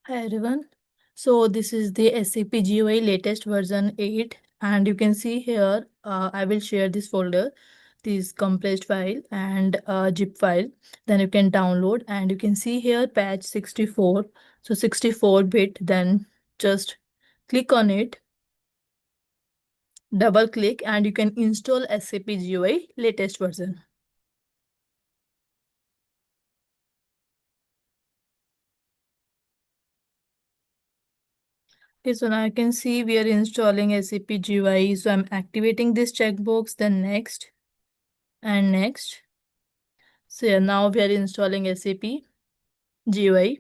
Hi everyone. So this is the SAP GUI latest version 8 and you can see here I will share this folder, this compressed file and zip file. Then you can download and you can see here patch 64. So 64-bit, then just click on it, double click and you can install SAP GUI latest version. Okay, so now I can see we are installing SAP GUI. So I'm activating this checkbox, then next and next. So yeah, now we are installing SAP GUI.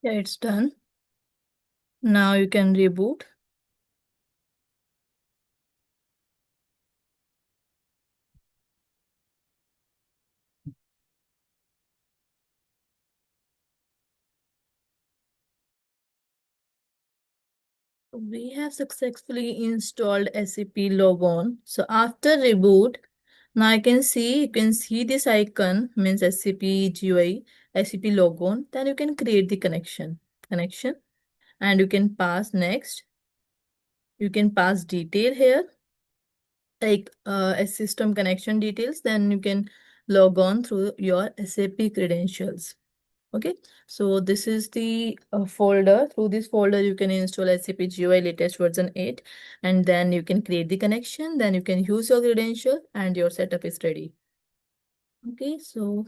Yeah, it's done. Now you can reboot. We have successfully installed SAP Logon. So after reboot, now I can see, you can see this icon means SAP GUI, SAP Logon. Then you can create the connection, and you can pass next. You can pass detail here, like a system connection details. Then you can log on through your SAP credentials. Okay, so this is the folder. Through this folder, you can install SAP GUI latest version 8, and then you can create the connection. Then you can use your credential and your setup is ready. Okay, so